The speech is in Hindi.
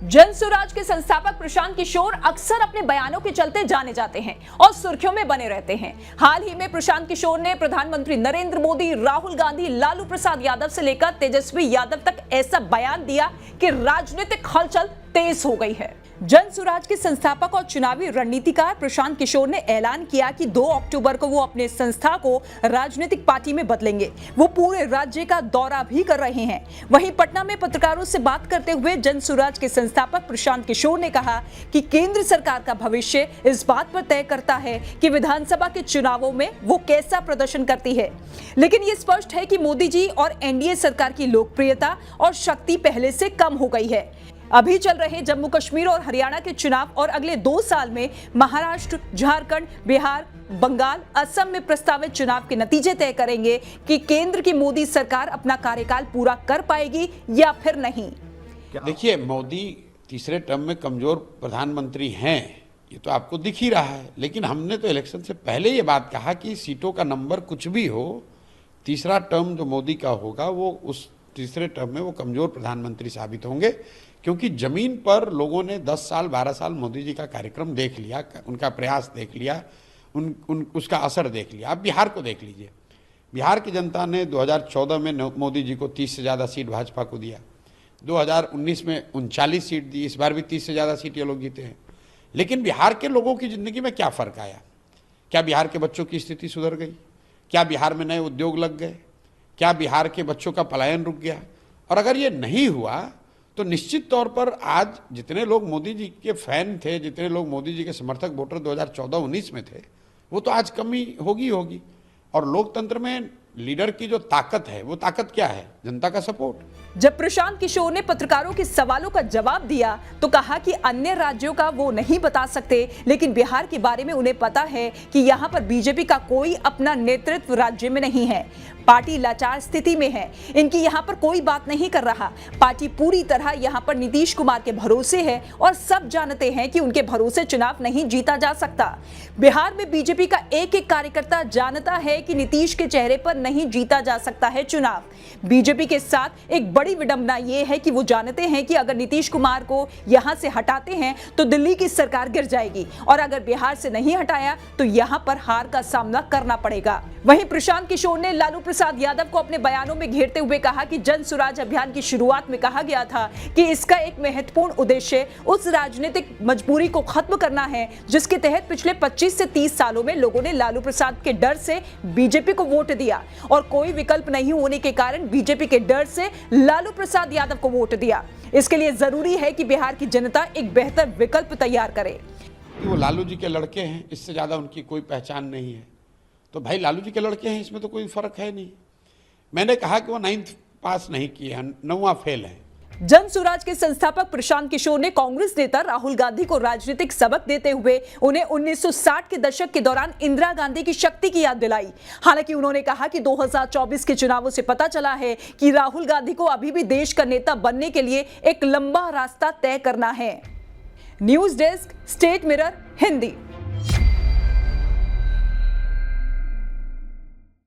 जन स्वराज के संस्थापक प्रशांत किशोर अक्सर अपने बयानों के चलते जाने जाते हैं और सुर्खियों में बने रहते हैं। हाल ही में प्रशांत किशोर ने प्रधानमंत्री नरेंद्र मोदी, राहुल गांधी, लालू प्रसाद यादव से लेकर तेजस्वी यादव तक ऐसा बयान दिया कि राजनीतिक हलचल तेज हो गई है। जन स्वराज के संस्थापक और चुनावी रणनीतिकार प्रशांत किशोर ने ऐलान किया कि 2 अक्टूबर को वो अपने संस्था को राजनीतिक पार्टी में बदलेंगे। वो पूरे राज्य का दौरा भी कर रहे हैं। वहीं पटना में पत्रकारों से बात करते हुए जन स्वराज के संस्थापक प्रशांत किशोर ने कहा कि केंद्र सरकार का भविष्य इस बात पर तय करता है कि विधानसभा के चुनावों में वो कैसा प्रदर्शन करती है। लेकिन ये स्पष्ट है कि मोदी जी और एनडीए सरकार की लोकप्रियता और शक्ति पहले से कम हो गई है। अभी चल रहे जम्मू कश्मीर और हरियाणा के चुनाव और अगले 2 साल में महाराष्ट्र, झारखंड, बिहार, बंगाल, असम में प्रस्तावित चुनाव के नतीजे तय करेंगे कि केंद्र की मोदी सरकार अपना कार्यकाल पूरा कर पाएगी या फिर नहीं। देखिए, मोदी तीसरे टर्म में कमजोर प्रधानमंत्री हैं, ये तो आपको दिख ही रहा है। लेकिन हमने तो इलेक्शन से पहले ये बात कहा कि सीटों का नंबर कुछ भी हो, तीसरा टर्म जो मोदी का होगा वो उस तीसरे टर्म में वो कमजोर प्रधानमंत्री साबित होंगे, क्योंकि जमीन पर लोगों ने 10 साल 12 साल मोदी जी का कार्यक्रम देख लिया, उनका प्रयास देख लिया, उसका असर देख लिया। आप बिहार को देख लीजिए। बिहार की जनता ने 2014 में मोदी जी को 30 से ज़्यादा सीट भाजपा को दिया, 2019 में 39 सीट दी, इस बार भी 30 से ज़्यादा सीट ये लोग जीते हैं। लेकिन बिहार के लोगों की ज़िंदगी में क्या फ़र्क आया? क्या बिहार के बच्चों की स्थिति सुधर गई? क्या बिहार में नए उद्योग लग गए? क्या बिहार के बच्चों का पलायन रुक गया? और अगर ये नहीं हुआ तो निश्चित तौर पर आज जितने लोग मोदी जी के फैन थे, जितने लोग मोदी जी के समर्थक वोटर 2014-19 में थे, वो तो आज कमी होगी। और लोकतंत्र में लीडर की जो ताकत है, वो ताकत क्या है? जनता का सपोर्ट। जब प्रशांत किशोर ने पत्रकारों के सवालों का जवाब दिया तो कहा कि अन्य राज्यों का वो नहीं बता सकते, लेकिन बिहार के बारे में उन्हें पता है कि यहाँ पर बीजेपी का कोई अपना नेतृत्व राज्य में नहीं है। पार्टी लाचार स्थिति में है, इनकी यहाँ पर कोई बात नहीं कर रहा। पार्टी पूरी तरह यहाँ पर नीतीश कुमार के भरोसे है और सब जानते हैं कि उनके भरोसे चुनाव नहीं जीता जा सकता। बिहार में बीजेपी का एक एक कार्यकर्ता जानता है कि नीतीश के चेहरे पर नहीं जीता जा सकता है चुनाव। बीजेपी के साथ एक बड़ी विडंबना ये है कि वो जानते हैं कि अगर नीतीश कुमार को यहां से हटाते हैं तो दिल्ली की सरकार गिर जाएगी, और अगर बिहार से नहीं हटाया तो यहां पर हार का सामना करना पड़ेगा। वहीं प्रशांत किशोर ने लालू प्रसाद यादव को अपने बयानों में घेरते हुए कहा कि जन स्वराज अभियान की शुरुआत में कहा गया था कि इसका एक महत्वपूर्ण उद्देश्य उस राजनीतिक मजबूरी को खत्म करना है जिसके तहत पिछले 25 से 30 सालों में लोगों ने लालू प्रसाद के डर से बीजेपी को वोट दिया और कोई विकल्प नहीं होने के कारण बीजेपी के डर से लालू प्रसाद यादव को वोट दिया। इसके लिए जरूरी है कि बिहार की जनता एक बेहतर विकल्प तैयार करे। वो लालू जी के लड़के हैं, इससे ज्यादा उनकी कोई पहचान नहीं है। तो भाई लालू जी के लड़के हैं, इसमें तो कोई फर्क है नहीं। मैंने कहा कि वो 9th पास नहीं किए हैं, 9वां फेल है। जन स्वराज के संस्थापक प्रशांत किशोर ने कांग्रेस नेता राहुल गांधी को राजनीतिक सबक देते हुए उन्हें 1960 के दशक के दौरान इंदिरा गांधी की शक्ति की याद दिलाई। हालांकि उन्होंने कहा कि 2024 के चुनावों से पता चला है कि राहुल गांधी को अभी भी देश का नेता बनने के लिए एक लंबा रास्ता तय करना है। News desk, state mirror, Hindi.